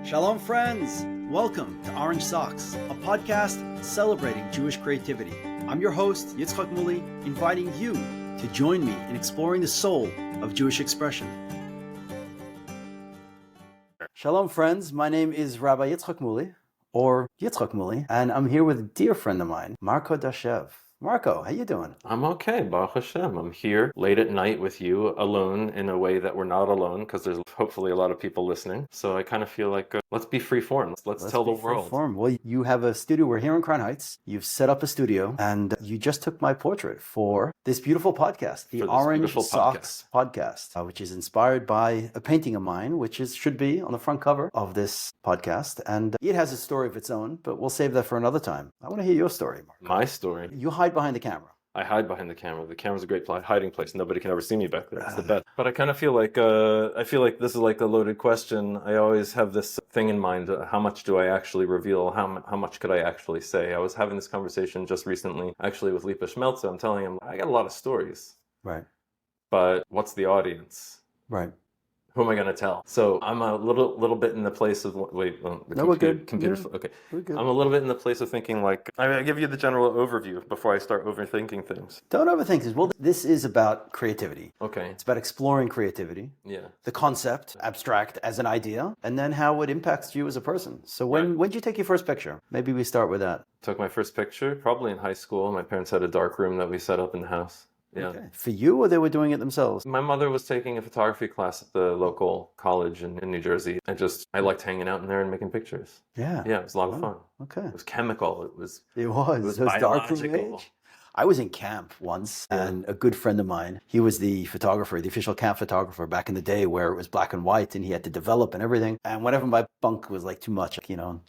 Shalom, friends! Welcome to Orange Socks, a podcast celebrating Jewish creativity. I'm your host, Yitzchok Moully, inviting you to join me in exploring the soul of Jewish expression. Shalom, friends. My name is Rabbi Yitzchok Moully, or Yitzchok Moully, and I'm here with a dear friend of mine, Marko Dashev. Marko, how you doing? I'm okay, Baruch Hashem. I'm here late at night with you, alone in a way that we're not alone, because there's hopefully a lot of people listening. So I kind of feel like, let's be free form. Let's tell the world. Form. Well, you have a studio. We're here in Crown Heights. You've set up a studio, and you just took my portrait for this beautiful podcast, the Orange Socks podcast, which is inspired by a painting of mine, which should be on the front cover of this podcast. And it has a story of its own, but we'll save that for another time. I want to hear your story, Mark. My story? You hide behind the camera. I hide behind the camera. The camera's a great hiding place. Nobody can ever see me back there. It's the best. But I kind of feel like this is like a loaded question. I always have this thing in mind. How much do I actually reveal? How much could I actually say? I was having this conversation just recently, actually with mailto. I'm telling him, I got a lot of stories. Right. But what's the audience? Right. Who am I going to tell? So I'm a little bit in the place of we're good. Computer. Yeah, okay. we're good. I'm a little bit in the place of thinking like I give you the general overview before I start overthinking things. Don't overthink this. Well, this is about creativity. Okay. It's about exploring creativity. Yeah. The concept, abstract as an idea, and then how it impacts you as a person. So when did you take your first picture? Maybe we start with that. Took my first picture probably in high school. My parents had a dark room that we set up in the house. Yeah. Okay. For you, or they were doing it themselves? My mother was taking a photography class at the local college in New Jersey. I liked hanging out in there and making pictures. Yeah. Yeah, it was a lot of fun. Okay. It was chemical. It was dark age. I was in camp once, and a good friend of mine, he was the photographer, the official camp photographer back in the day where it was black and white and he had to develop and everything. And whenever my bunk was like too much,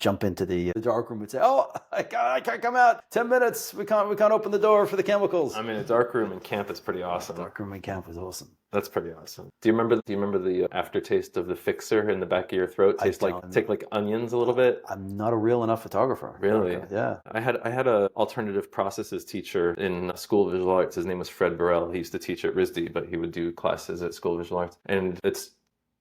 jump into the dark room and say, "Oh, I can't come out. 10 minutes. We can't open the door for the chemicals." I mean, a dark room in camp is pretty awesome. Dark room in camp was awesome. That's pretty awesome. Do you remember the aftertaste of the fixer in the back of your throat? Take like onions a little bit. I'm not a real enough photographer. Really? Yeah. I had a alternative processes teacher in School of Visual Arts. His name was Fred Burrell. He used to teach at RISD, but he would do classes at School of Visual Arts. And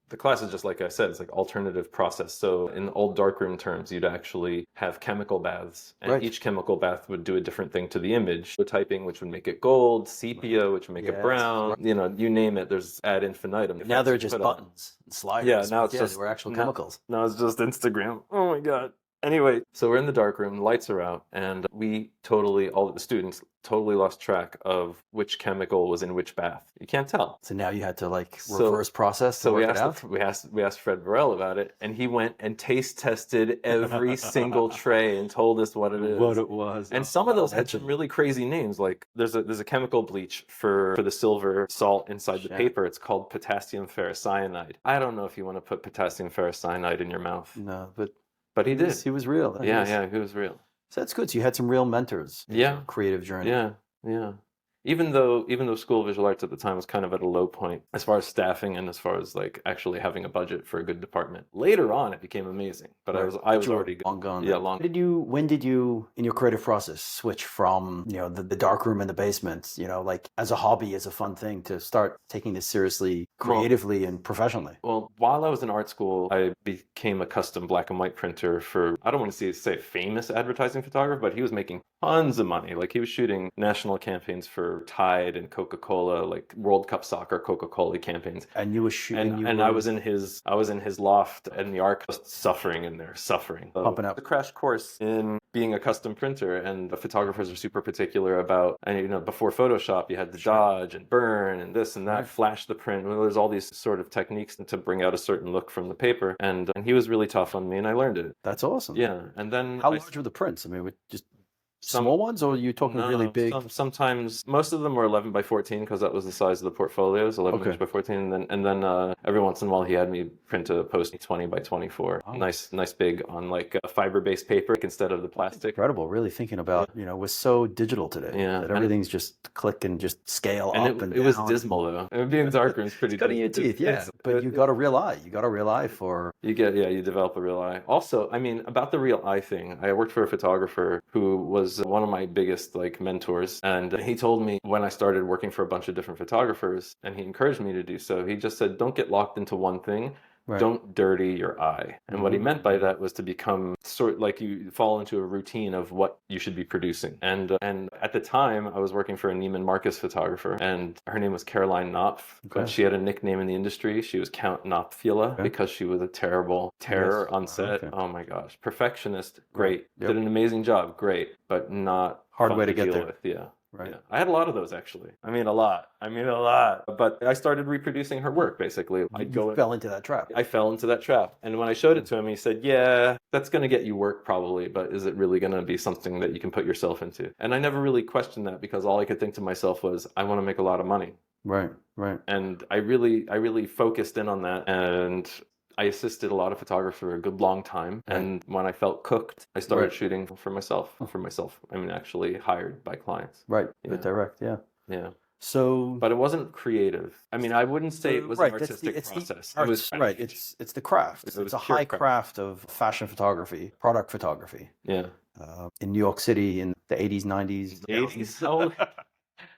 the class is just like I said, it's like alternative process. So in old darkroom terms, you'd actually have chemical baths, and each chemical bath would do a different thing to the image. Typing, which would make it gold, sepia, which would make it brown. You name it. There's ad infinitum. Now they're just buttons and sliders. Yeah, now it's they were actual chemicals. Now it's just Instagram. Oh my God. Anyway, so we're in the dark room, the lights are out, and all the students totally lost track of which chemical was in which bath. You can't tell. So now you had to reverse process. So we asked Fred Burrell about it, and he went and taste tested every single tray and told us what it is. What it was. And some of those had some really crazy names. Like there's a chemical bleach for the silver salt inside the paper. It's called potassium ferrocyanide. I don't know if you want to put potassium ferrocyanide in your mouth. No, but he did. He was real. He was real. So that's good. So you had some real mentors in your creative journey. Yeah. Even though School of Visual Arts at the time was kind of at a low point as far as staffing and as far as like actually having a budget for a good department. Later on, it became amazing. But I was already long gone. Yeah, long. When did you in your creative process switch from the dark room in the basement, like as a hobby, as a fun thing, to start taking this seriously, creatively and professionally? Well, while I was in art school, I became a custom black and white printer for, I don't want to say famous advertising photographer, but he was making tons of money. Like he was shooting national campaigns for Tide and Coca-Cola, like World Cup soccer Coca-Cola campaigns. And you were shooting. I was in his loft in the art, suffering in there, pumping up. The crash course in being a custom printer, and the photographers are super particular about. And before Photoshop, you had to dodge and burn and this and that, flash the print. Well, there's all these sort of techniques to bring out a certain look from the paper. And he was really tough on me, and I learned it. That's awesome. Yeah, and then how large were the prints? I mean, just small ones, or are you talking really big? Sometimes, most of them were 11 by 14 because that was the size of the portfolios, 11 inch by 14. And then every once in a while he had me print a post 20 by 24. Oh. Nice big on like fiber-based paper instead of the plastic. Incredible, really thinking about, we're so digital today that everything's just click and just scale up and down. It was dismal though. It would be in dark rooms pretty cutting your teeth, but you got a real eye. You got a real eye for... You develop a real eye. Also, I mean, about the real eye thing, I worked for a photographer who was one of my biggest mentors, and he told me when I started working for a bunch of different photographers, and he encouraged me to do so, he just said, don't get locked into one thing. Right. Don't dirty your eye. And what he meant by that was to become sort like you fall into a routine of what you should be producing. And at the time, I was working for a Neiman Marcus photographer, and her name was Caroline Knopf, but she had a nickname in the industry. She was Count Knopfula because she was a terrible terror on set. Oh my gosh. Perfectionist, great. Did an amazing job, great, but not hard fun way to deal get there. with. Yeah. Right. Yeah. I had a lot of those actually. I mean, a lot. But I started reproducing her work basically. You fell into that trap. I fell into that trap. And when I showed it to him, he said, yeah, that's going to get you work probably, but is it really going to be something that you can put yourself into? And I never really questioned that because all I could think to myself was, I want to make a lot of money. Right, right. And I really focused in on that. And I assisted a lot of photographers for a good long time. Right. And when I felt cooked, I started shooting for myself. I mean, actually hired by clients. Right, Yeah. direct, yeah. Yeah. So, but it wasn't creative. I mean, I wouldn't say it was an artistic process. It was right. It's the craft. It's a high craft of fashion photography, product photography. Yeah. In New York City in the 80s, 90s. 80s?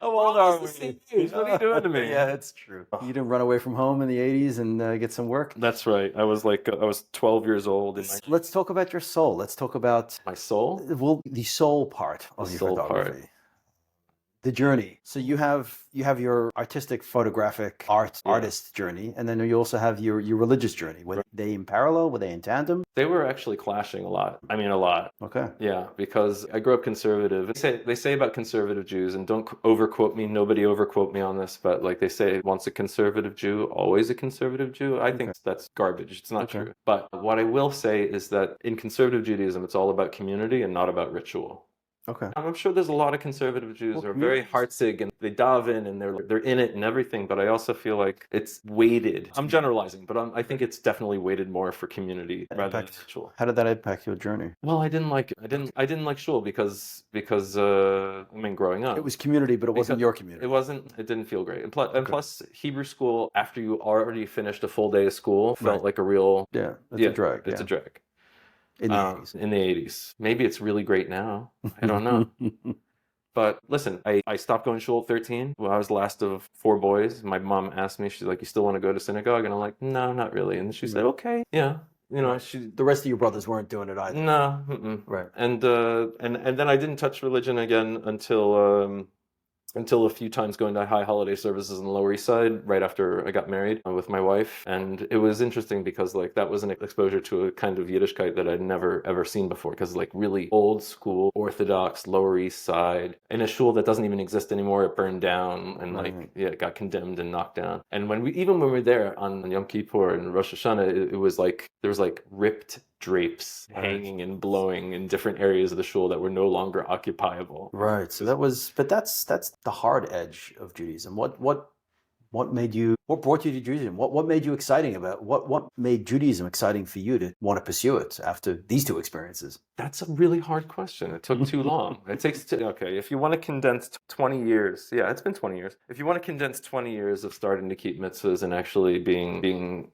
How old are we? What are you doing to me? Yeah, it's true. You didn't run away from home in the 80s and get some work? That's right. I was 12 years old. Let's talk about your soul. Let's talk about... My soul? Well, the soul part of your photography. The journey. So you have your artistic photographic artist journey, and then you also have your religious journey. Were they in parallel? Were they in tandem? They were actually clashing a lot. I mean, a lot. Okay. Yeah, because I grew up conservative. They say about conservative Jews, and don't overquote me, nobody overquote me on this, but like they say, once a conservative Jew, always a conservative Jew. I think that's garbage. It's not true. But what I will say is that in conservative Judaism, it's all about community and not about ritual. Okay. I'm sure there's a lot of conservative Jews who are very heartsick and they dive in and they're in it and everything, but I also feel like it's weighted. I'm generalizing, but I think it's definitely weighted more for community rather than ritual. How did that impact your journey? Well, I didn't like shul because I mean, growing up, it was community, but it wasn't your community. It didn't feel great. And plus Hebrew school, after you already finished a full day of school, felt like a real a drag. It's a drag. In the 80s. In the 80s. Maybe it's really great now. I don't know. But listen, I stopped going to shul at 13. Well, I was the last of 4 boys. My mom asked me, she's like, you still want to go to synagogue? And I'm like, no, not really. And she said, okay, yeah. You know, the rest of your brothers weren't doing it either. No. Right. And then I didn't touch religion again until a few times going to high holiday services on the Lower East Side right after I got married with my wife. And it was interesting because like that was an exposure to a kind of Yiddishkeit that I'd never ever seen before, because like really old school Orthodox Lower East Side in a shul that doesn't even exist anymore. It burned down and it got condemned and knocked down. And when we were there on Yom Kippur and Rosh Hashanah, it was like there was like ripped drapes hanging and blowing in different areas of the shul that were no longer occupiable. Right. So that's the hard edge of Judaism. What brought you to Judaism? What made you exciting about what made Judaism exciting for you to want to pursue it after these 2 experiences? That's a really hard question. It took too long. It takes if you want to condense 20 years, it's been 20 years. If you want to condense 20 years of starting to keep mitzvahs and actually being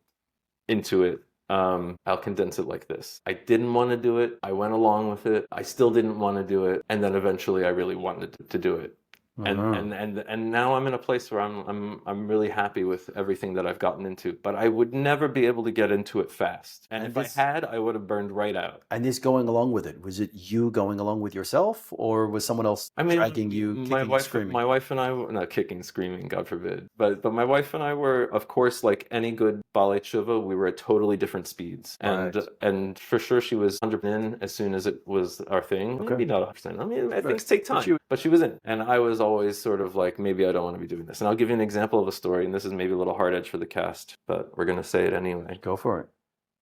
into it, I'll condense it like this. I didn't want to do it. I went along with it. I still didn't want to do it. And then eventually I really wanted to do it. And now I'm in a place where I'm really happy with everything that I've gotten into, but I would never be able to get into it fast. And if I had, I would have burned right out. And this going along with it, was it you going along with yourself, or was someone else dragging you, kicking and screaming? My wife and I were not kicking, screaming, God forbid. But my wife and I were, of course, like any good balei tshuva, we were at totally different speeds. And for sure she was 100% in as soon as it was our thing. Maybe not 100%. I mean, things take time. But she was in. And I was always sort of like, maybe I don't want to be doing this. And I'll give you an example of a story, and this is maybe a little hard edge for the cast, but we're going to say it anyway. Go for it.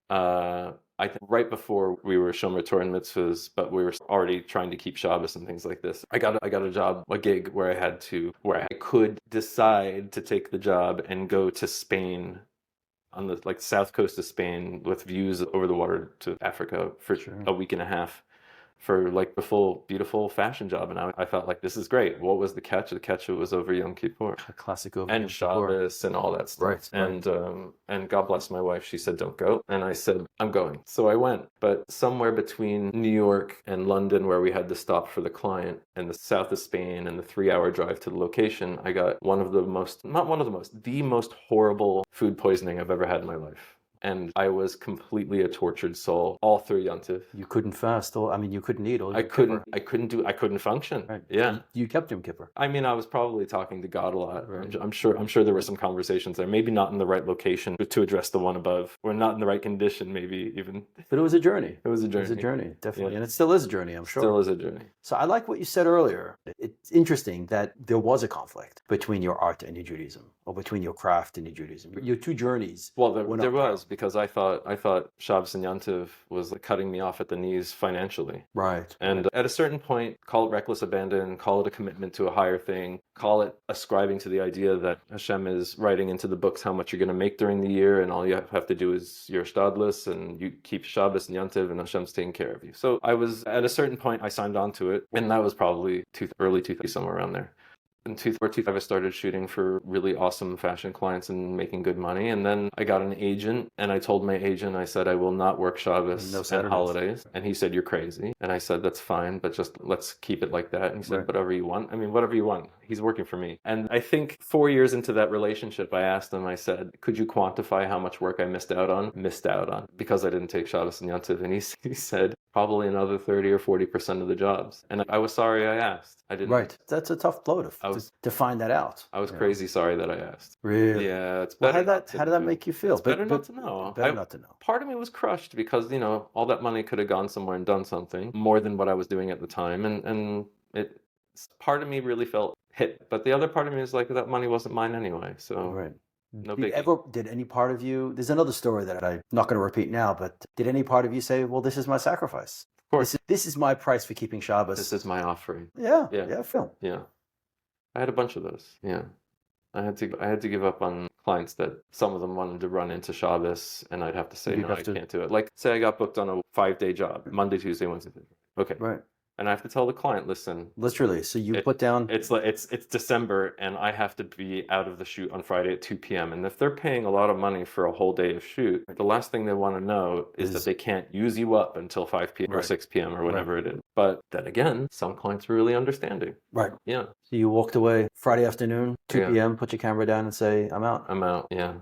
I think right before we were Shomer Torah and mitzvahs, but we were already trying to keep Shabbos and things like this. I got a gig where I could decide to take the job and go to Spain, on the south coast of Spain, with views over the water to Africa for a week and a half, for like the full beautiful fashion job. And I felt like, this is great. What was the catch? The catch was over Yom Kippur. A classic over and Yom Shabbos Kippur. And all that stuff. And God bless my wife. She said, don't go. And I said, I'm going. So I went. But somewhere between New York and London, where we had to stop for the client, and the south of Spain, and the 3-hour drive to the location, I got the most horrible food poisoning I've ever had in my life. and I was completely a tortured soul all through Yontif. You couldn't fast, or I mean, you couldn't eat, or I couldn't function. Right. Yeah. You kept Yom Kippur. I mean, I was probably talking to God a lot. Right. I'm sure there were some conversations there. Maybe not in the right location to address the one above, or not in the right condition, maybe even. But it was a journey. It was a journey. It was a journey, definitely. Yeah. And it still is a journey, I'm sure. Still is a journey. So I like what you said earlier. It's interesting that there was a conflict between your art and your Judaism, or between your craft and your Judaism. Your two journeys. Well, there was, because I thought Shabbos and Yantiv was like cutting me off at the knees financially. Right. And at a certain point, call it reckless abandon, call it a commitment to a higher thing, call it ascribing to the idea that Hashem is writing into the books how much you're going to make during the year, and all you have to do is your shtadlus, and you keep Shabbos and Yantiv, and Hashem's taking care of you. So I was, at a certain point, I signed on to it, and that was probably early 2000, somewhere around there. In 2005, I started shooting for really awesome fashion clients and making good money. And then I got an agent, and I told my agent, I said, I will not work Shabbos and holidays. And he said, you're crazy. And I said, that's fine, but just let's keep it like that. And he said, whatever you want. I mean, whatever you want. He's working for me. And I think 4 years into that relationship, I asked him, I said, could you quantify how much work I missed out on because I didn't take Shabbos and Yantiv? And he said, probably another 30 or 40% of the jobs. And I was sorry I asked. I didn't. Right. That's a tough blow to find that out. I was crazy sorry that I asked. Really? Yeah, it's better. How did that make you feel? It's better not to know. Better not to know. Part of me was crushed because, all that money could have gone somewhere and done something more than what I was doing at the time. And part of me really felt hit. But the other part of me is like, that money wasn't mine anyway. So right. No big. Did any part of you, there's another story that I'm not going to repeat now, but did any part of you say, well, this is my sacrifice? Of course. This is my price for keeping Shabbos. This is my offering. Yeah, Phil. Yeah. I had a bunch of those. Yeah. I had to give up on clients that some of them wanted to run into Shabbos, and I'd have to say, no, I can't do it. Like, say I got booked on a 5-day job, Monday, Tuesday, Wednesday, Thursday. Okay. Right. And I have to tell the client, listen. Literally. So you put down. It's December, and I have to be out of the shoot on Friday at 2 p.m. And if they're paying a lot of money for a whole day of shoot, the last thing they want to know is that they can't use you up until 5 p.m. or 6 p.m. or whatever it is. But then again, some clients are really understanding. Right. Yeah. So you walked away Friday afternoon, 2 p.m., put your camera down and say, I'm out. I'm out. Yeah.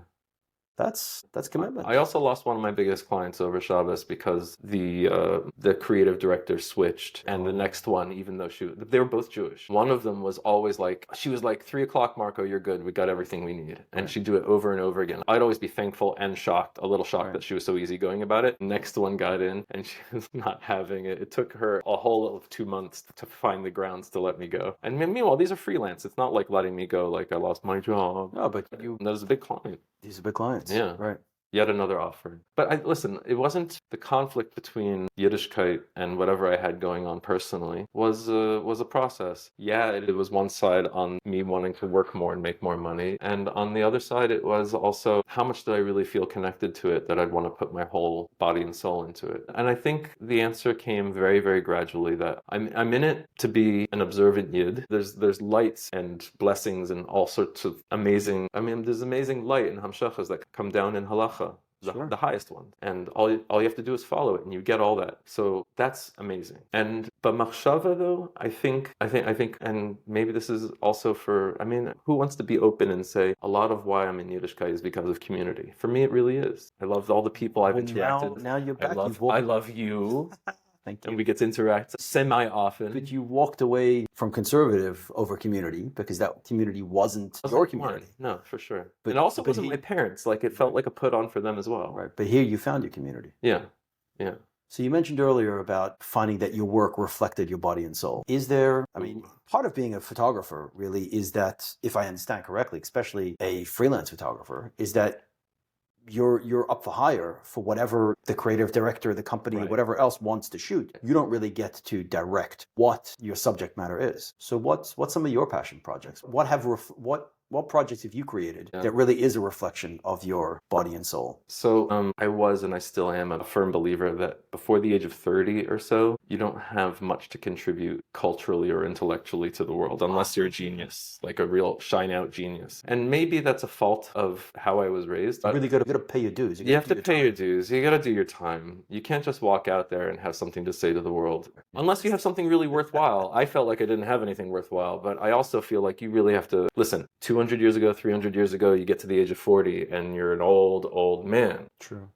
That's commitment. I also lost one of my biggest clients over Shabbos because the creative director switched, and the next one, even though they were both Jewish, one of them was always like, she was like, 3 o'clock, Marko, you're good. We got everything we need. And she'd do it over and over again. I'd always be thankful and shocked, a little shocked that she was so easygoing about it. Next one got in, and she was not having it. It took her a whole of 2 months to find the grounds to let me go. And meanwhile, these are freelance. It's not like letting me go like I lost my job. No, but that was a big client. These are big clients. Yeah. Right. Yet another offer. But listen, it wasn't the conflict between Yiddishkeit and whatever I had going on personally was a process. Yeah, it was one side on me wanting to work more and make more money. And on the other side, it was also how much did I really feel connected to it that I'd want to put my whole body and soul into it. And I think the answer came very, very gradually that I'm in it to be an observant Yid. There's lights and blessings and all sorts of amazing, there's amazing light and hamshachas that come down in halacha. The highest one, and all you have to do is follow it, and you get all that. So that's amazing. But machshava though, I think, and maybe this is also for. Who wants to be open and say a lot of why I'm in Yiddishkeit is because of community? For me, it really is. I love all the people I've interacted. Now you're back. I love you. Thank you. And we get to interact semi-often. But you walked away from conservative over community because that community wasn't your community. No, for sure. But it also wasn't my parents. Like, it felt like a put on for them as well. Right. But here you found your community. Yeah. So you mentioned earlier about finding that your work reflected your body and soul. Is there, part of being a photographer really is that, if I understand correctly, especially a freelance photographer, is that you're up for hire for whatever the creative director, the company, whatever else wants to shoot. You don't really get to direct what your subject matter is. So what's some of your passion projects? What projects have you created that really is a reflection of your body and soul? So I was, and I still am, a firm believer that before the age of 30 or so, you don't have much to contribute culturally or intellectually to the world unless you're a genius, like a real shine-out genius. And maybe that's a fault of how I was raised. You really got to pay your dues. You have to pay your dues. You got to do your time. You can't just walk out there and have something to say to the world. Unless you have something really worthwhile. I felt like I didn't have anything worthwhile, but I also feel like you really have to listen. To 200 years ago, 300 years ago, you get to the age of 40 and you're an old man. True.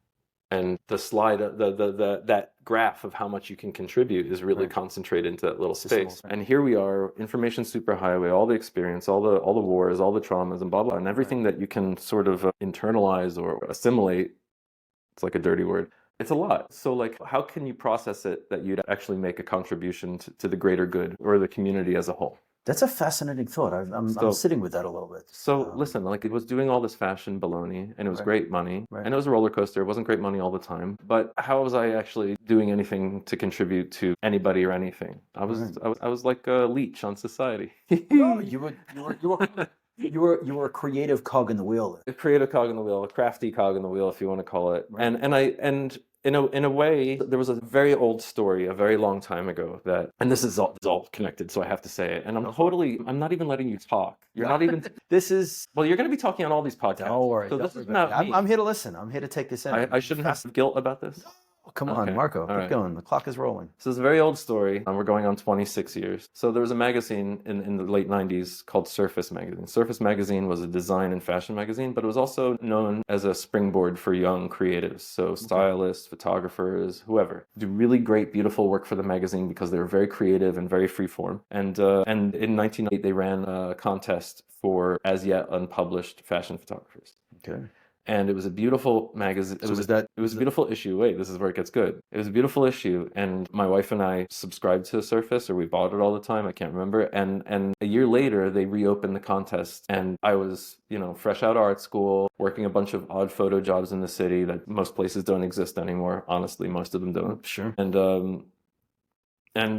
And the slide, that graph of how much you can contribute is really concentrated into that little space. And here we are, information superhighway, all the experience, all the wars, all the traumas, and blah blah, and everything that you can sort of internalize or assimilate. It's like a dirty word. It's a lot. So like, how can you process it that you'd actually make a contribution to the greater good or the community as a whole? That's a fascinating thought. I'm sitting with that a little bit. So listen, like it was doing all this fashion baloney and it was great money and it was a roller coaster. It wasn't great money all the time, but how was I actually doing anything to contribute to anybody or anything? I was like a leech on society. No, you were a creative cog in the wheel. A creative cog in the wheel, a crafty cog in the wheel, if you want to call it. And in a way, there was a very old story a very long time ago and this is all connected, so I have to say it. And I'm not even letting you talk. You're not even, well, you're going to be talking on all these podcasts. Don't worry. So this is not me. I'm here to listen. I'm here to take this in. I shouldn't have guilt about this? Oh, come on, Marco. Keep going. The clock is rolling. So it's a very old story, and we're going on 26 years. So there was a magazine in the late 90s called Surface Magazine. Surface Magazine was a design and fashion magazine, but it was also known as a springboard for young creatives. So stylists, photographers, whoever. Do really great, beautiful work for the magazine because they were very creative and very freeform. And in 1998, they ran a contest for as yet unpublished fashion photographers. Okay. And it was a beautiful magazine. It was a beautiful issue. Wait, this is where it gets good. It was a beautiful issue, and my wife and I subscribed to Surface, or we bought it all the time. I can't remember. And a year later, they reopened the contest, and I was, fresh out of art school, working a bunch of odd photo jobs in the city that most places don't exist anymore. Honestly, most of them don't. Sure. And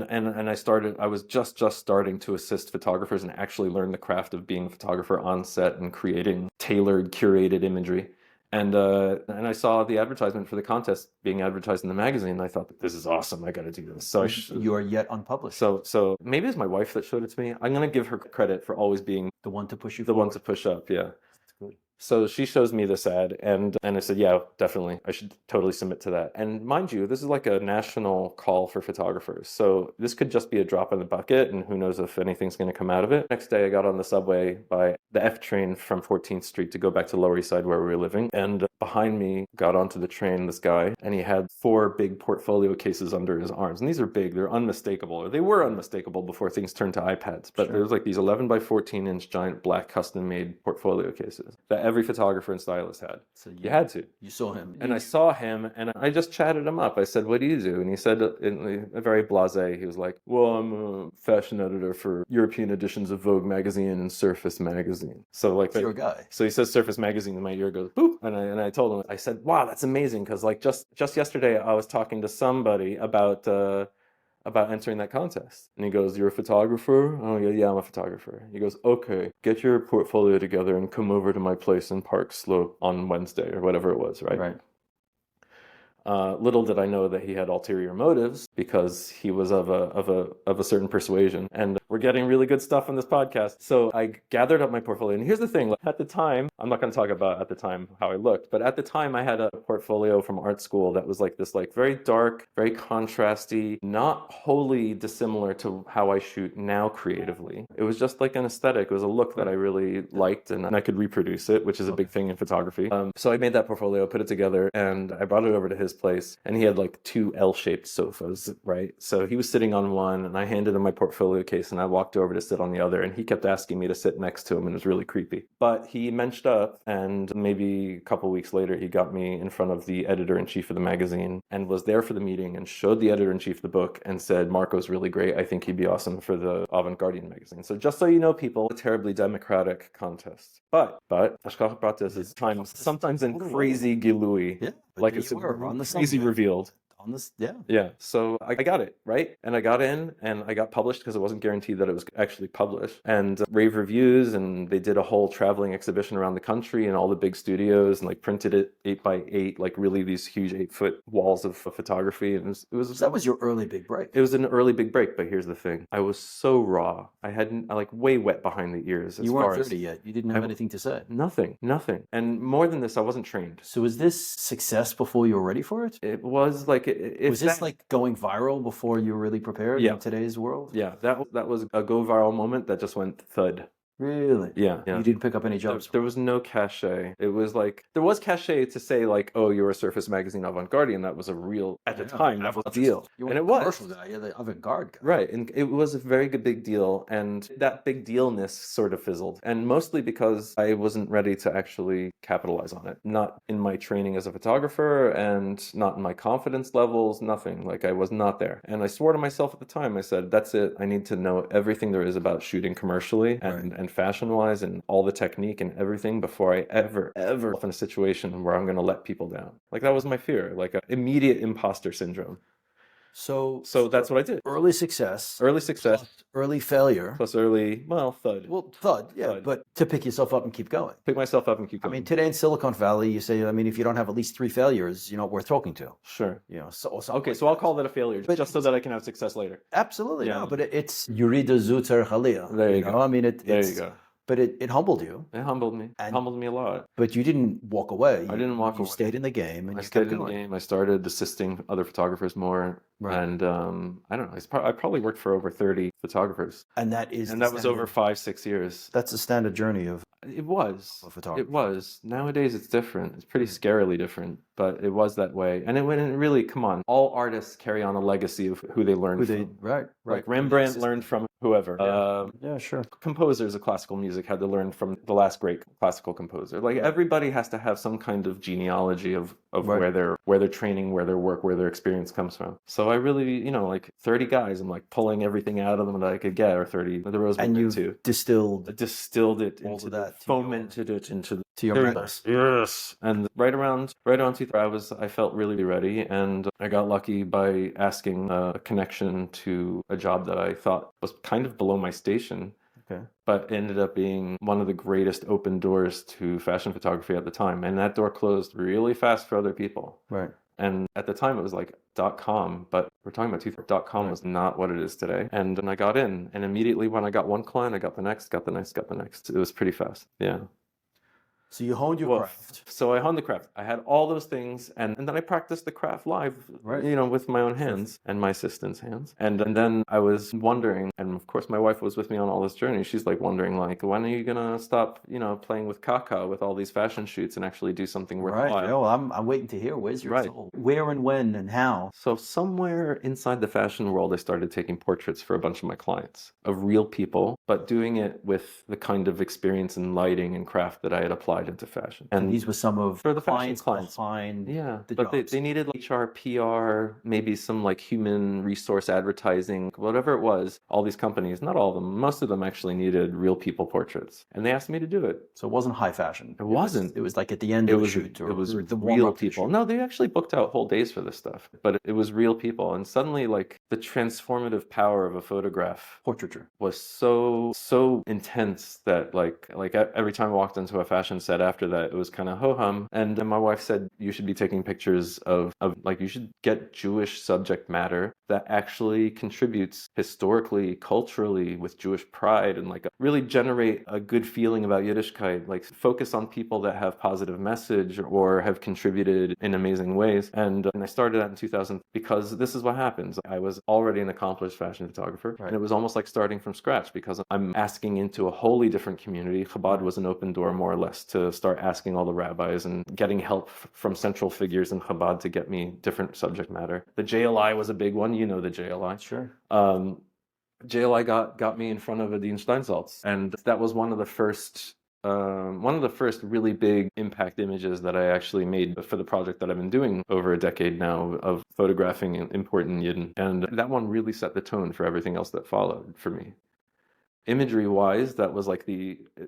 I was just starting to assist photographers and actually learn the craft of being a photographer on set and creating tailored, curated imagery. And I saw the advertisement for the contest being advertised in the magazine, and I thought, this is awesome. I got to do this. So you are yet unpublished. So maybe it's my wife that showed it to me. I'm going to give her credit for always being the one to push you. The one to push up. Yeah. That's good. So she shows me this ad, and I said, yeah, definitely. I should totally submit to that. And mind you, this is like a national call for photographers. So this could just be a drop in the bucket, and who knows if anything's going to come out of it. Next day, I got on the subway by the F train from 14th Street to go back to Lower East Side where we were living. And behind me got onto the train this guy, and he had 4 big portfolio cases under his arms. And these are big. They're unmistakable, or they were unmistakable before things turned to iPads. But there's like these 11 by 14 inch giant black custom-made portfolio cases that every photographer and stylist had. So you had to. You saw him. And I saw him, and I just chatted him up. I said, what do you do? And he said, in a very blasé, he was like, well, I'm a fashion editor for European editions of Vogue magazine and Surface magazine. So like your guy. So he says Surface magazine, and my ear goes, boop. And I told him, I said, wow, that's amazing. Because like just yesterday, I was talking to somebody about entering that contest. And he goes, you're a photographer? Oh, yeah, I'm a photographer. He goes, okay, get your portfolio together and come over to my place in Park Slope on Wednesday or whatever it was, right? Right. Little did I know that he had ulterior motives because he was of a certain persuasion. And we're getting really good stuff on this podcast. So I gathered up my portfolio. And here's the thing. At the time, I'm not going to talk about at the time how I looked, but at the time I had a portfolio from art school that was like this like very dark, very contrasty, not wholly dissimilar to how I shoot now creatively. It was just like an aesthetic. It was a look that I really liked, and I could reproduce it, which is a big thing in photography. So I made that portfolio, put it together, and I brought it over to his place, and he had like 2 L-shaped sofas, right? So he was sitting on one, and I handed him my portfolio case, and I walked over to sit on the other, and he kept asking me to sit next to him, and it was really creepy. But he menched up, and maybe a couple weeks later, he got me in front of the editor-in-chief of the magazine, and was there for the meeting, and showed the editor-in-chief the book, and said, Marco's really great. I think he'd be awesome for the Avant-Gardian magazine. So just so you know, people, a terribly democratic contest. But Hashkach Pratis is sometimes in crazy gilui. Yeah. Like it's crazy revealed. On this, yeah. Yeah. So I got it, right? And I got in, and I got published because it wasn't guaranteed that it was actually published. And rave reviews, and they did a whole traveling exhibition around the country and all the big studios, and like printed it 8x8, like really these huge 8-foot walls of photography. And it was that was your early big break. It was an early big break, but here's the thing. I was so raw. I hadn't, like way wet behind the ears. You weren't 30 yet. You didn't have anything to say. Nothing. And more than this, I wasn't trained. So was this success before you were ready for it? It was like, was this like going viral before you were really prepared in today's world? Yeah, that was a go viral moment that just went thud. Really? Yeah, yeah. You didn't pick up any jobs? There was no cachet. It was like, there was cachet to say like, oh, you're a Surface Magazine avant-garde, and that was a real, at the time, that was a deal. You were And a it was. commercial guy, you're the avant-garde guy. Right, and it was a very good big deal, and that big dealness sort of fizzled, and mostly because I wasn't ready to actually capitalize on it. Not in my training as a photographer, and not in my confidence levels, nothing. Like, I was not there. And I swore to myself at the time, I said, that's it, I need to know everything there is about shooting commercially and fashion-wise, and all the technique and everything before I ever in a situation where I'm going to let people down. Like, that was my fear, like an immediate imposter syndrome. So that's what I did. Early success. Plus Early failure. Plus early, well, thud. Well, thud, yeah, Thud. but to pick yourself up and keep going. Pick myself up and keep I going. mean, today in Silicon Valley, you say, I mean, if you don't have at least 3 failures, you're not worth talking to. Sure. You know, so Okay, so I'll call that a failure, just so that I can have success later. Absolutely, Yeah. no, but it's Yurida Zuter Khalia. There you go. I mean, There you go. But it humbled you. It humbled me. It humbled me a lot. But you didn't walk away. I didn't walk away. You stayed in the game, and I you stayed kept in the going. game. I started assisting other photographers more. Right. And I don't know. I probably worked for over 30 photographers. And that is And that was over 5-6 years. That's the standard journey of It was. a photographer. It was. Nowadays it's different. It's pretty scarily different, but it was that way. And it really, come on, all artists carry on a legacy of who they learned from. Right. Like Rembrandt learned from whoever. Yeah, sure. Composers of classical music had to learn from the last great classical composer. Like, everybody has to have some kind of genealogy of where their training, where their work, where their experience comes from. So I really, like 30 guys, I'm like pulling everything out of them that I could get, or 30. The Rose And you distilled it all into of that, fomented it into to your madness. Yes. And right around 2000, I felt really ready, and I got lucky by asking a connection to a job that I thought was kind of below my station. Okay. But ended up being one of the greatest open doors to fashion photography at the time. And that door closed really fast for other people. Right. And at the time it was like .com, but we're talking about .com was not what it is today. And then I got in, and immediately when I got one client, I got the next. It was pretty fast. Yeah. So you honed your craft. So I honed the craft. I had all those things, and then I practiced the craft live, with my own hands and my assistant's hands. And then I was wondering, and of course my wife was with me on all this journey. She's like wondering, like, when are you gonna stop, playing with caca with all these fashion shoots and actually do something worthwhile? Right. Well, I'm waiting to hear. Where's your soul? Where and when and how? So somewhere inside the fashion world, I started taking portraits for a bunch of my clients of real people, but doing it with the kind of experience in lighting and craft that I had applied into fashion. And these were some of for the clients behind the but jobs. they needed HR, PR, maybe some like human resource advertising, whatever it was. All these companies, not all of them, most of them actually needed real people portraits, and they asked me to do it. So it wasn't high fashion. It wasn't. It was like at the end of the shoot. It was the real people. No, they actually booked out whole days for this stuff, but it was real people. And suddenly, like, the transformative power of a photograph, portraiture, was so intense that like every time I walked into a fashion set after that, it was kind of ho-hum. And then my wife said, you should be taking pictures of like, you should get Jewish subject matter that actually contributes historically, culturally, with Jewish pride, and like really generate a good feeling about Yiddishkeit, like focus on people that have positive message or have contributed in amazing ways. And I started that in 2000 because this is what happens. I was already an accomplished fashion photographer, and it was almost like starting from scratch because I'm asking into a wholly different community. Chabad was an open door, more or less, to start asking all the rabbis and getting help from central figures in Chabad to get me different subject matter. The JLI was a big one. You know the JLI. Sure. JLI got me in front of Adin Steinsaltz, and that was one of the first really big impact images that I actually made for the project that I've been doing over a decade now of photographing important Yidden. And that one really set the tone for everything else that followed for me. Imagery wise, that was like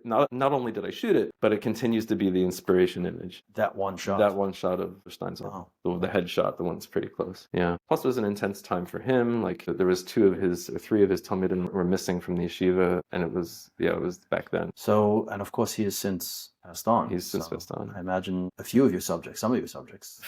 not only did I shoot it, but it continues to be the inspiration image. That one shot of Steinsaltz, the headshot, the one that's pretty close. Yeah. Plus, it was an intense time for him. Like, there was 3 of his Talmidim were missing from the yeshiva, and it was back then. So, and of course, he has since passed on. He's since So passed on. I imagine a few of your subjects, some of your subjects. A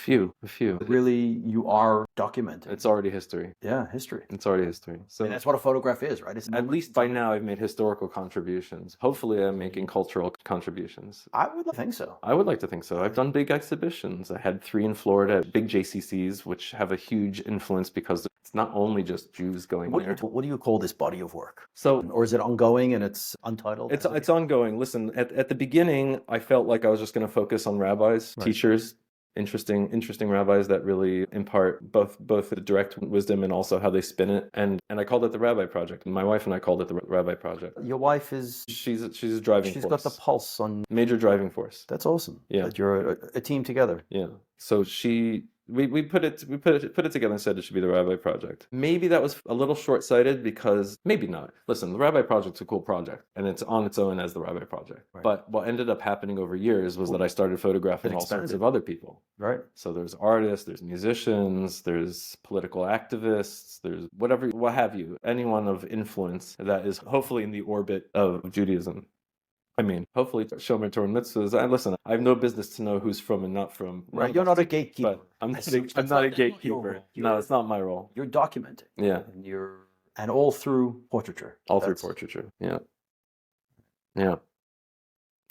few. Really, you are documenting. It's already history. Yeah, history. It's already history. So And that's what a photograph is, right? It's at least by now I've made historical contributions. Hopefully I'm making cultural contributions. I would think so. I would like to think so. I've done big exhibitions. I had 3 in Florida, big JCCs, which have a huge influence because it's not only just Jews going there. What do you call this body of work? So, or is it ongoing and it's untitled? It's ongoing. Listen, at the beginning, I felt like I was just going to focus on rabbis, teachers, interesting rabbis that really impart both the direct wisdom and also how they spin it. And I called it the Rabbi Project. My wife and I called it the Rabbi Project. Your wife is she's a driving force. She's got the pulse on. Major driving force. That's awesome. Yeah, that you're a team together. Yeah. So we put it together and said it should be the Rabbi Project. Maybe that was a little short-sighted because maybe not. Listen, the Rabbi Project's a cool project and it's on its own as the Rabbi Project. Right. But what ended up happening over years was that I started photographing all sorts of other people. Right. So there's artists, there's musicians, there's political activists, there's what have you, anyone of influence that is hopefully in the orbit of Judaism. I mean, hopefully, Shomer Torah mitzvahs. Listen, I have no business to know who's from and not from. Right, you're not a gatekeeper. But I'm not a gatekeeper. No, it's not my role. You're documenting. Yeah, and all through portraiture. Through portraiture. Yeah.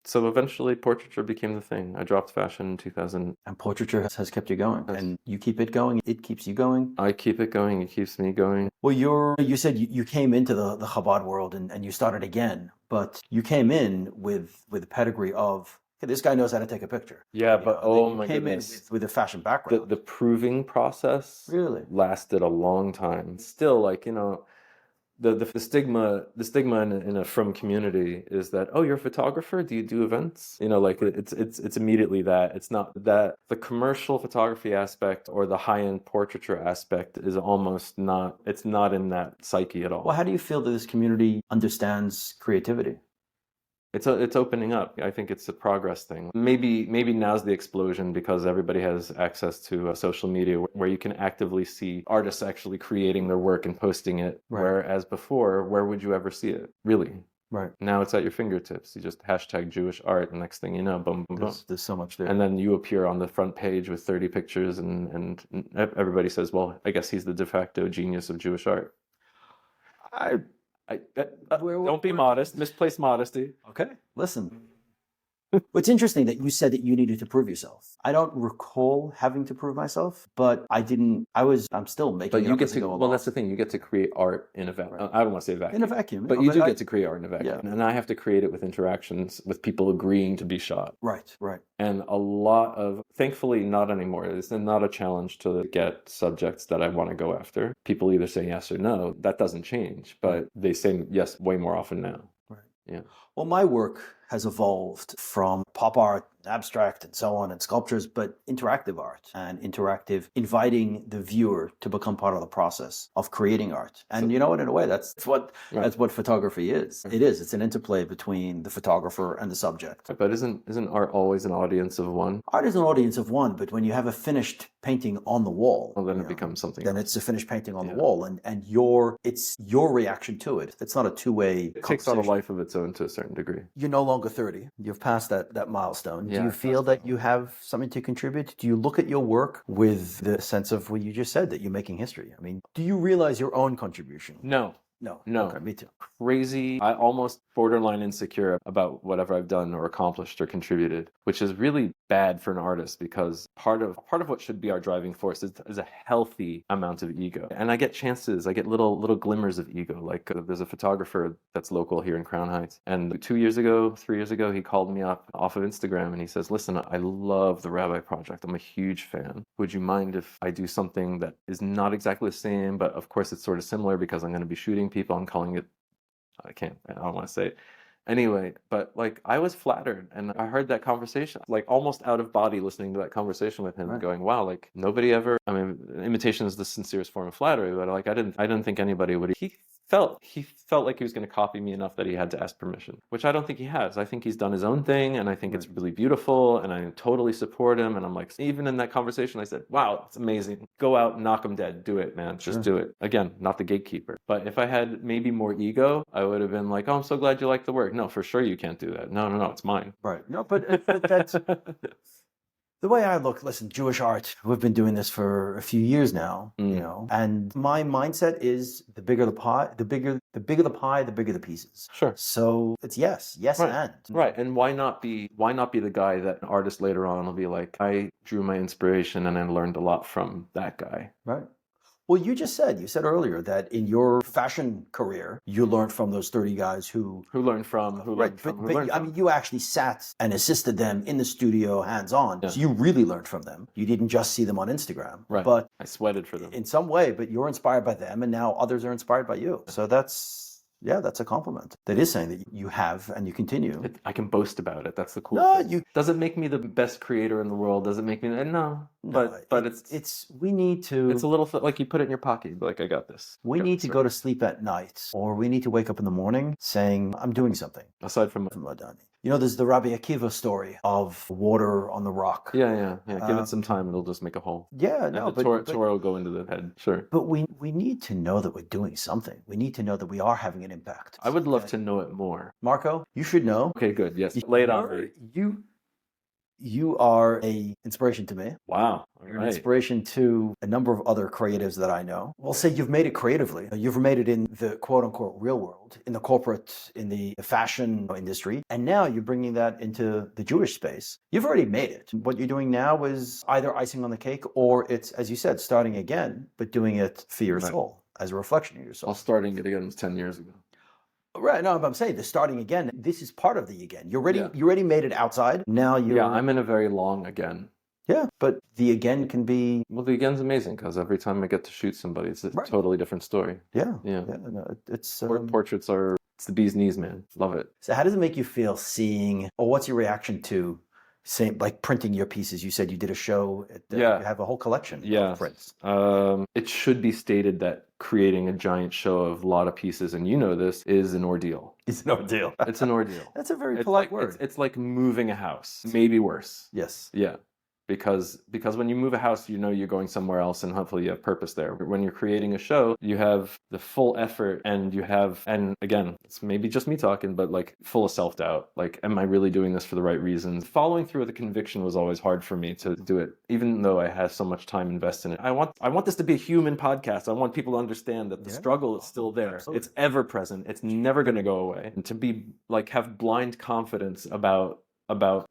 So eventually, portraiture became the thing. I dropped fashion in 2000. And portraiture has kept you going. Yes. And you keep it going. It keeps you going. I keep it going. It keeps me going. Well, you said you came into the Chabad world and you started again. But you came in with the pedigree of, hey, this guy knows how to take a picture. Yeah, but oh my goodness. Came in with a fashion background. The proving process really lasted a long time. Still, the stigma in a frum community is that, oh, you're a photographer, do you do events? It's immediately that. It's not that. The commercial photography aspect or the high-end portraiture aspect is almost not, it's not in that psyche at all. Well, how do you feel that this community understands creativity? It's opening up. I think it's a progress thing. Maybe now's the explosion because everybody has access to social media where you can actively see artists actually creating their work and posting it. Right. Whereas before, where would you ever see it? Really? Right. Now it's at your fingertips. You just hashtag Jewish art, and next thing you know, boom, boom, boom. There's so much there. And then you appear on the front page with 30 pictures, and everybody says, well, I guess he's the de facto genius of Jewish art. Don't be modest. Misplaced modesty. Okay. Listen. It's interesting that you said that you needed to prove yourself. I don't recall having to prove myself, but I'm still making. But you get to. Well, that's the thing. You get to create art in a vacuum. Right. I don't want to say vacuum. In a vacuum. But you do get to create art in a vacuum, and I have to create it with interactions with people agreeing to be shot. Right. And a lot of, thankfully, not anymore. It's not a challenge to get subjects that I want to go after. People either say yes or no. That doesn't change, but they say yes way more often now. Right. Yeah. Well, my work has evolved from pop art, abstract, and so on, and sculptures, but interactive art and inviting the viewer to become part of the process of creating art. And you know what? In a way, that's what photography is. Right. It's an interplay between the photographer and the subject. But isn't art always an audience of one? Art is an audience of one, but when you have a finished painting on the wall, well, then it becomes something. Then it's a finished painting on the wall, and it's your reaction to it. It's not a two-way. It takes on a life of its own to a certain degree. You're no longer 30. You've passed that milestone. Do you feel that you have something to contribute? Do you look at your work with the sense of what you just said, that you're making history? I mean, do you realize your own contribution? No. Okay, me too. Crazy. I almost borderline insecure about whatever I've done or accomplished or contributed, which is really bad for an artist because part of what should be our driving force is a healthy amount of ego. And I get chances, I get little glimmers of ego. Like there's a photographer that's local here in Crown Heights, and 3 years ago, he called me up off of Instagram and he says, "Listen, I love the Rabbi Project. I'm a huge fan. Would you mind if I do something that is not exactly the same, but of course it's sort of similar because I'm going to be shooting people. I'm calling it, I don't want to say it. Anyway, but I was flattered and I heard that conversation, almost out of body listening to that conversation with him, right. Going, wow, nobody ever, I mean, imitation is the sincerest form of flattery, but I didn't think anybody would. He he felt like he was going to copy me enough that he had to ask permission, which I don't think he has. I think he's done his own thing, and I think it's really beautiful, and I totally support him. And I'm like, even in that conversation, I said, wow, it's amazing. Go out, knock him dead. Do it, man. Just do it. Again, not the gatekeeper. But if I had maybe more ego, I would have been like, oh, I'm so glad you like the work. No, for sure you can't do that. No, it's mine. Right. No, but that's the way I look. Listen, Jewish art, we've been doing this for a few years now, and my mindset is the bigger the pie, the bigger the pie, the bigger the pieces. Sure. So it's yes, right. and. Right. And why not be the guy that an artist later on will be like, I drew my inspiration and I learned a lot from that guy. Right. Well, you said earlier that in your fashion career, you learned from those 30 guys who learned from. I mean, you actually sat and assisted them in the studio hands-on. Yeah. So you really learned from them. You didn't just see them on Instagram. Right. But I sweated for them. In some way, but you're inspired by them, and now others are inspired by you. So that's a compliment. That is saying that you have and you continue. I can boast about it. That's the cool thing. Does it make me the best creator in the world? Does it make me... No. But we need to... It's a little like you put it in your pocket. Like, I got this. We need to go to sleep at night, or we need to wake up in the morning saying, I'm doing something. Aside from Madani. There's the Rabbi Akiva story of water on the rock. Yeah. Give it some time, it'll just make a hole. Yeah, no, but Torah will go into the head. Sure. But we need to know that we're doing something. We need to know that we are having an impact. I would love to know it more. Marko, you should know. Okay, good. Yes. Lay it on me. You are an inspiration to me. Wow. You're an inspiration to a number of other creatives that I know. We'll say you've made it creatively. You've made it in the quote-unquote real world, in the corporate, in the fashion industry, and now you're bringing that into the Jewish space. You've already made it. What you're doing now is either icing on the cake, or it's, as you said, starting again, but doing it for your soul, as a reflection of your soul. Starting it again was 10 years ago. Right, no, but I'm saying the starting again. This is part of the again. You already made it outside. Now you're. Yeah, I'm in a very long again. Yeah, but the again can be. Well, the again's amazing because every time I get to shoot somebody, it's a totally different story. Yeah. No, it's portraits are. It's the bee's knees, man. Love it. So, how does it make you feel seeing, or what's your reaction to? Like printing your pieces. You said you did a show. You have a whole collection of prints. It should be stated that creating a giant show of a lot of pieces, and this, is an ordeal. It's an ordeal. It's an ordeal. That's a very polite word. It's like moving a house, maybe worse. Yes. Yeah. Because when you move a house, you're going somewhere else, and hopefully you have purpose there. But when you're creating a show, you have the full effort, and again, it's maybe just me talking, but like full of self-doubt. Like, am I really doing this for the right reasons? Following through with the conviction was always hard for me to do it, even though I had so much time invested in it. I want this to be a human podcast. I want people to understand that the struggle is still there. Absolutely. It's ever present. It's never going to go away. And to be have blind confidence about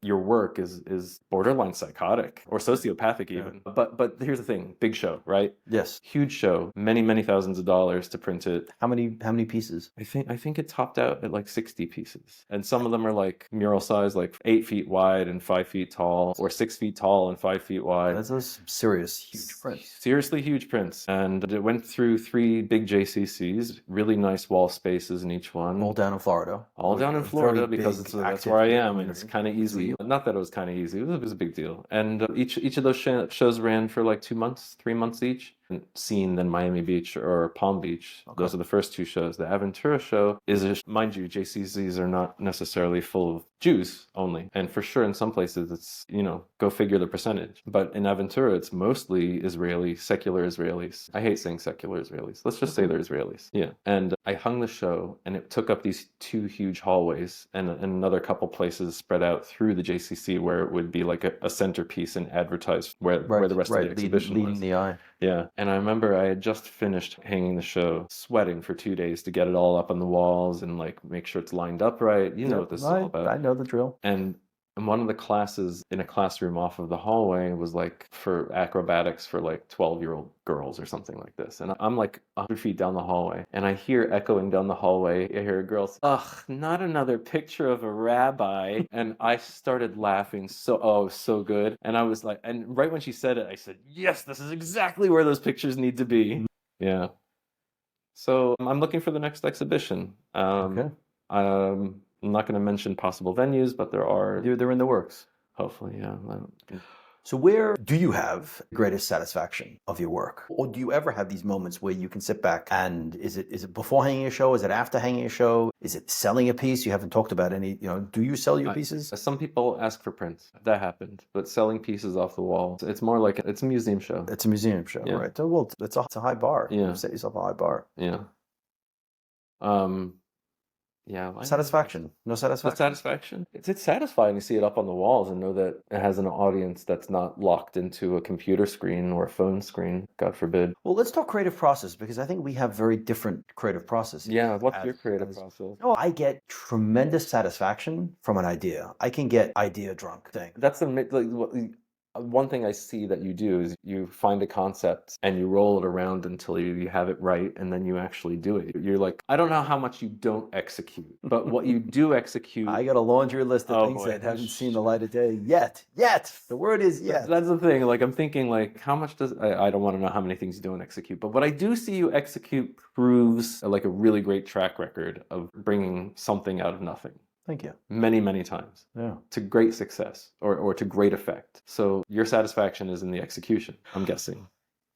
your work is borderline psychotic or sociopathic even. Yeah. But here's the thing, big show, right? Yes. Huge show, many thousands of dollars to print it. How many pieces? I think it topped out at like 60 pieces. And some of them are like mural size, like 8 feet wide and 5 feet tall, or 6 feet tall and 5 feet wide. That's those serious huge prints. Seriously huge prints. And it went through 3 big JCCs, really nice wall spaces in each one. All down in Florida. All down in Florida because that's where I am, and it's kind of easy. Not that it was kind of easy. It was a big deal. And each of those shows ran for like 2 months, 3 months each. Seen than Miami Beach or Palm Beach. Okay. Those are the first 2 shows. The Aventura show is, mind you, JCCs are not necessarily full of Jews only. And for sure, in some places, it's, go figure the percentage. But in Aventura, it's mostly Israeli, secular Israelis. I hate saying secular Israelis. Let's just say they're Israelis. Yeah. And I hung the show, and it took up these 2 huge hallways and another couple places spread out through the JCC where it would be like a centerpiece and advertised where the rest of the exhibition was. Leading the eye. Yeah. And I remember I had just finished hanging the show, sweating for 2 days to get it all up on the walls and make sure it's lined up right. You know what this is all about. I know the drill. And one of the classes in a classroom off of the hallway was like for acrobatics for like 12-year-old girls or something like this. And I'm like 100 feet down the hallway, and I hear echoing down the hallway, I hear a girl say, "Ugh, not another picture of a rabbi." And I started laughing so good. And I was like, and right when she said it, I said, yes, this is exactly where those pictures need to be. Yeah. So I'm looking for the next exhibition. Okay. I'm not going to mention possible venues, but they're in the works. Hopefully, yeah. So where do you have the greatest satisfaction of your work? Or do you ever have these moments where you can sit back and is it before hanging a show? Is it after hanging a show? Is it selling a piece? You haven't talked about any, do you sell your pieces? Some people ask for prints. That happened. But selling pieces off the wall, it's more like it's a museum show. It's a museum show, Yeah. right? So, well, it's a high bar. Yeah. You set yourself a high bar. Yeah. Yeah. Satisfaction. No The satisfaction. satisfaction. It's satisfying to see it up on the walls and know that it has an audience that's not locked into a computer screen or a phone screen, God forbid. Well, let's talk creative process because I think we have very different creative processes. Yeah, what's your creative process? Oh, I get tremendous satisfaction from an idea. I can get idea drunk thing. That's one thing I see that you do is you find a concept and you roll it around until you have it right, and then you actually do it. You're like, I don't know how much you don't execute, but what you do execute. I got a laundry list of Oh, things boy. that haven't seen the light of day yet. Yet. The word is yet. That's the thing. Like, I'm thinking, like, how much does I don't want to know how many things you don't execute, but what I do see you execute proves like a really great track record of bringing something out of nothing. Thank you. Many, many times. Yeah. To great success or to great effect. So your satisfaction is in the execution, I'm guessing.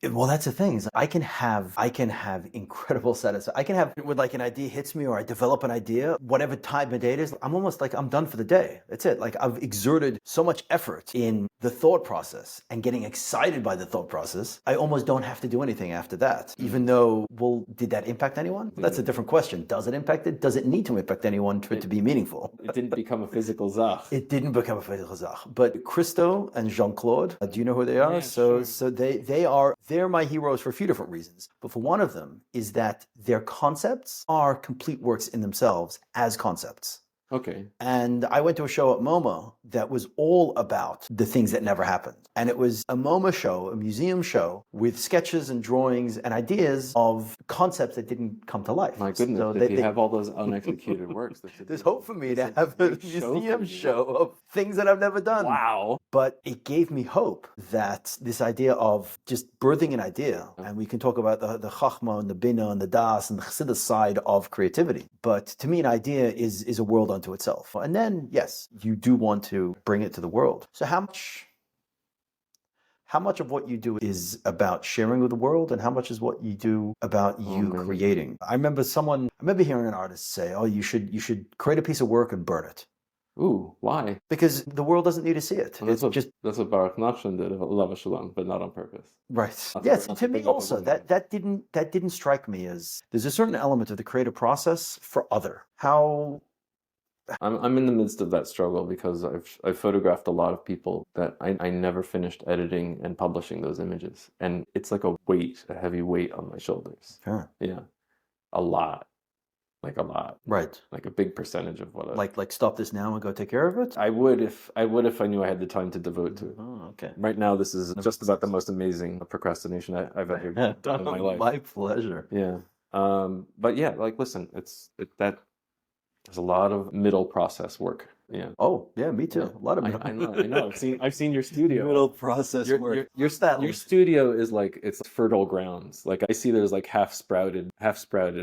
Well, that's the thing is I can have incredible satisfaction. I can have when like an idea hits me or I develop an idea, whatever time of day it is, I'm almost like I'm done for the day. That's it. Like I've exerted so much effort in the thought process and getting excited by the thought process. I almost don't have to do anything after that. Even though, well, did that impact anyone? Well, that's a different question. Does it impact it? Does it need to impact anyone for it to be meaningful? It didn't become a physical zach. It didn't become a physical zach. But Christo and Jean-Claude, do you know who they are? Yeah, so sure. they're my heroes for a few different reasons. But for one of them is that their concepts are complete works in themselves as concepts. Okay. And I went to a show at MoMA that was all about the things that never happened. And it was a MoMA show, a museum show, with sketches and drawings and ideas of concepts that didn't come to life. My goodness, So if you have all those unexecuted works. there's hope for me to have a museum show of things that I've never done. Wow. But it gave me hope that this idea of just birthing an idea, and we can talk about the chachma and the bina and the das and the chassidus side of creativity. But to me, an idea is a world unto itself. And then, yes, you do want to bring it to the world. So how much of what you do is about sharing with the world, and how much is what you do about you creating? I remember hearing an artist say, "Oh, you should create a piece of work and burn it." Ooh, why? Because the world doesn't need to see it. Well, that's what Baruch Nachman did, Lava Shalom, but not on purpose. Right. Yes. To me also, that didn't strike me as there's a certain element of the creative process for other. How I'm in the midst of that struggle because I've photographed a lot of people that I never finished editing and publishing those images, and it's like a heavy weight on my shoulders. Sure. Yeah, a lot. Like a lot, right? Like a big percentage of what. Like stop this now and go take care of it. I would if I knew I had the time to devote to it. Oh, okay. Right now, this is just about the most amazing procrastination I've ever done in my life. My pleasure. Yeah. But yeah, like listen, there's a lot of middle process work. Yeah. Oh, yeah, me too. Yeah. A lot of I know. I've seen your studio. Middle process work. Your studio is like it's fertile grounds. Like I see there's like half sprouted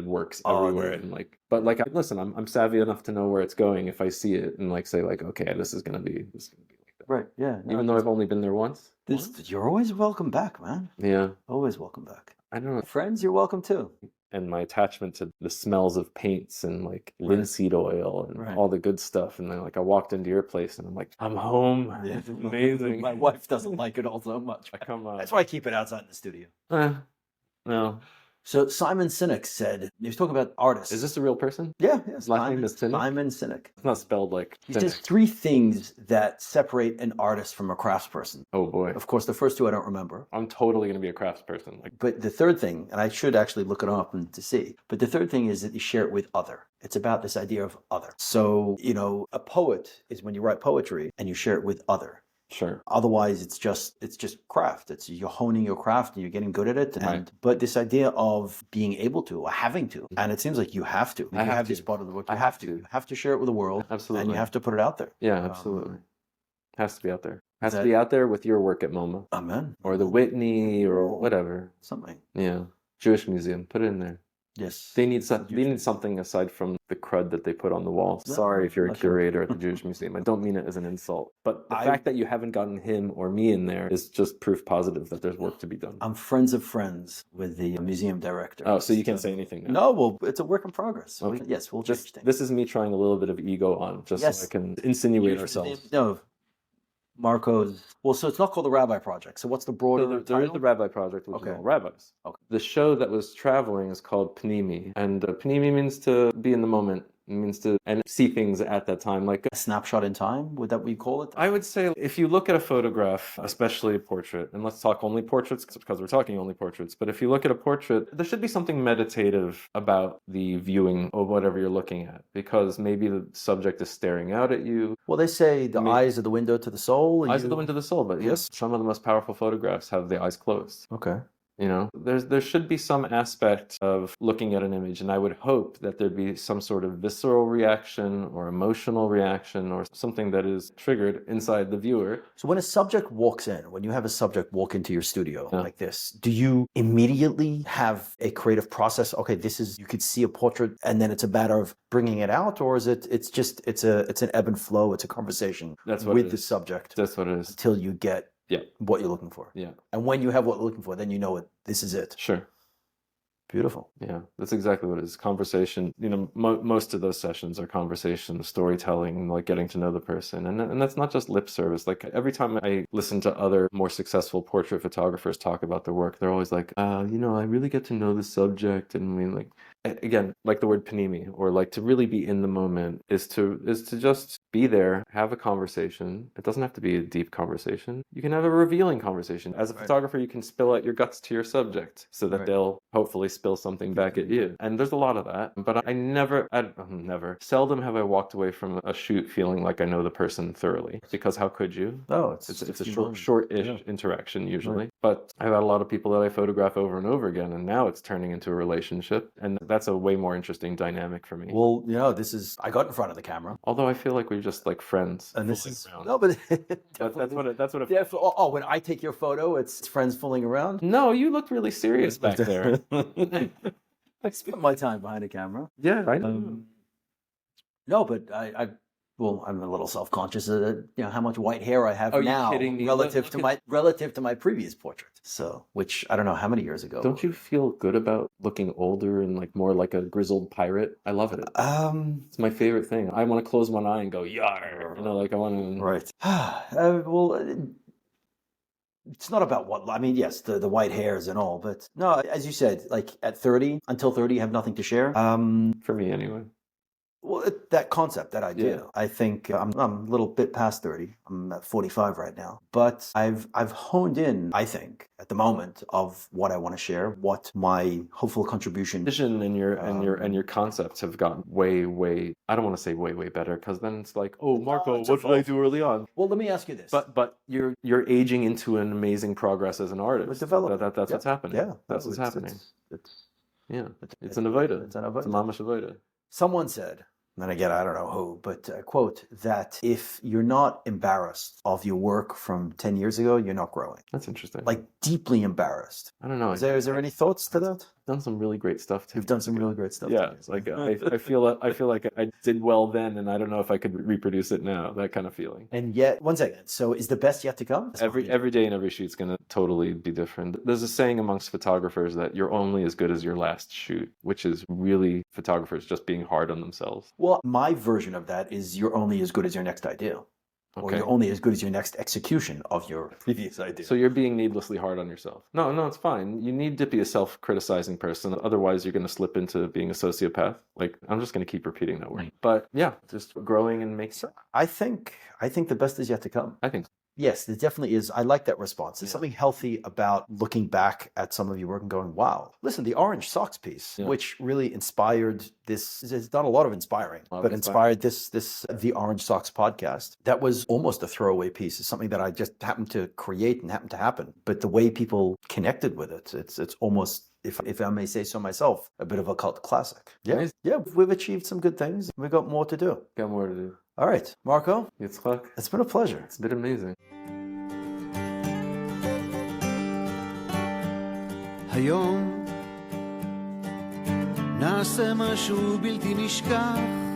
works everywhere, and like, but like, listen, I'm savvy enough to know where it's going if I see it and like say like, okay, this is gonna be like that. Right. Yeah. Even though I've only been there once. You're always welcome back, man. Yeah. Always welcome back. I don't know. Friends, you're welcome too. And my attachment to the smells of paints and like linseed oil and all the good stuff. And then like I walked into your place and I'm like, I'm home. Yeah. It's amazing. My wife doesn't like it all so much. That's why I keep it outside in the studio. No. So Simon Sinek said, he was talking about artists. Is this a real person? Yeah. His last name is Sinek? Simon Sinek. It's not spelled like He says 3 things that separate an artist from a craftsperson. Oh boy. Of course, the first 2 I don't remember. I'm totally going to be a craftsperson. But the third thing, and I should actually look it up and to see, but the third thing is that you share it with other. It's about this idea of other. So, a poet is when you write poetry and you share it with other. Sure. Otherwise, it's just craft. You're honing your craft and you're getting good at it. But this idea of being able to or having to, and it seems like you have to. You have this part of the work. You have to. You have to share it with the world. Absolutely. And you have to put it out there. Yeah, absolutely. Has to be out there. Has to be out there with your work at MoMA. Amen. Or the Whitney or whatever. Something. Yeah. Jewish Museum. Put it in there. Yes. They need something aside from the crud that they put on the wall. Sorry if you're a curator at the Jewish Museum. I don't mean it as an insult. But the fact that you haven't gotten him or me in there is just proof positive that there's work to be done. I'm friends of friends with the museum director. Oh, so you can't say anything now? No, well, it's a work in progress. Okay. Yes, we'll change things. This is me trying a little bit of ego on, just so I can insinuate ourselves. No, Marko's. Well, so it's not called the Rabbi Project. So what's the broader title? There is the Rabbi Project, which is all rabbis. Okay. The show that was traveling is called Pnimi, and Pnimi means to be in the moment. It means to see things at that time, like a snapshot in time. Would that we call it? I would say if you look at a photograph, especially a portrait, and let's talk only portraits because we're talking only portraits. But if you look at a portrait, there should be something meditative about the viewing of whatever you're looking at, because maybe the subject is staring out at you. Well, they say the eyes are the window to the soul. Eyes are the window to the soul, but yes, some of the most powerful photographs have the eyes closed. Okay. You know, there should be some aspect of looking at an image, and I would hope that there'd be some sort of visceral reaction or emotional reaction or something that is triggered inside the viewer. So when a subject walks in, when you have a subject walk into your studio like this, do you immediately have a creative process? Okay, you could see a portrait, and then it's a matter of bringing it out, or is it's an ebb and flow, it's a conversation with the subject. That's what it is. Until you get what you're looking for. Yeah. And when you have what you're looking for, then you know this is it. Sure. Beautiful. Yeah, that's exactly what it is. Conversation. You know, most of those sessions are conversation, storytelling, like getting to know the person. And that's not just lip service. Like every time I listen to other more successful portrait photographers talk about their work, they're always like, I really get to know the subject. And I mean, like, again, like the word panimi, or like to really be in the moment is to just be there, have a conversation. It doesn't have to be a deep conversation. You can have a revealing conveversation. As a photographer, you can spill out your guts to your subject so that they'll hopefully spill something back at you. And there's a lot of that. But seldom have I walked away from a shoot feeling like I know the person thoroughly. Because how could you? Oh, it's a short-ish interaction usually. Right. But I've had a lot of people that I photograph over and over again, and now it's turning into a relationship. And that's a way more interesting dynamic for me. Well, I got in front of the camera. Although I feel like we're just like friends. And this is around. No, but that's what it. Yeah. When I take your photo, it's friends fooling around. No, you looked really serious back there. I spent my time behind a camera. Yeah, I know. No, but I'm a little self-conscious of how much white hair I have now relative to my previous portrait. So, which I don't know how many years ago. Don't you feel good about looking older and like more like a grizzled pirate? I love it. It's my favorite thing. I want to close one eye and go yar. Like I want to. Right. It's not about yes, the white hairs and all, but no, as you said, like at 30, until 30, you have nothing to share. For me anyway. Well, that concept, that idea, I think I'm a little bit past 30. I'm at 45 right now, but I've honed in, I think, at the moment of what I want to share, what my hopeful contribution. Vision and your concepts have gotten way. I don't want to say way better, because then it's like, oh, Marko, what did I do early on? Well, let me ask you this. But you're aging into an amazing progress as an artist. That's what's happening. Yeah, that's what's happening. It's an avoida. It's a mamash avoida. Someone said, and again, I don't know who, but quote, that if you're not embarrassed of your work from 10 years ago, you're not growing. That's interesting. Like deeply embarrassed. I don't know. Is there any thoughts to that? I've done some really great stuff too. You've done some really great stuff. Yeah, it's like I feel like I did well then, and I don't know if I could reproduce it now. That kind of feeling. And yet, one second. So, is the best yet to come? Every day and every shoot's going to totally be different. There's a saying amongst photographers that you're only as good as your last shoot, which is really photographers just being hard on themselves. Well, my version of that is you're only as good as your next idea. Or you're only as good as your next execution of your previous idea. So you're being needlessly hard on yourself. No, it's fine. You need to be a self-criticizing person. Otherwise, you're going to slip into being a sociopath. Like, I'm just going to keep repeating that word. But yeah, just growing and making sense. I think the best is yet to come. I think so. Yes, there definitely is. I like that response. There's something healthy about looking back at some of your work and going, wow. Listen, the Orange Socks piece, which really inspired this, it's done a lot of inspiring, but inspired this the Orange Socks podcast. That was almost a throwaway piece. It's something that I just happened to create and happened to happen. But the way people connected with it, it's almost, if I may say so myself, a bit of a cult classic. Yeah, nice. Yeah, we've achieved some good things. We've got more to do. All right, Marko. Yitzchok. It's been a pleasure. It's been amazing. היום נעשה משהו בלתי נשכח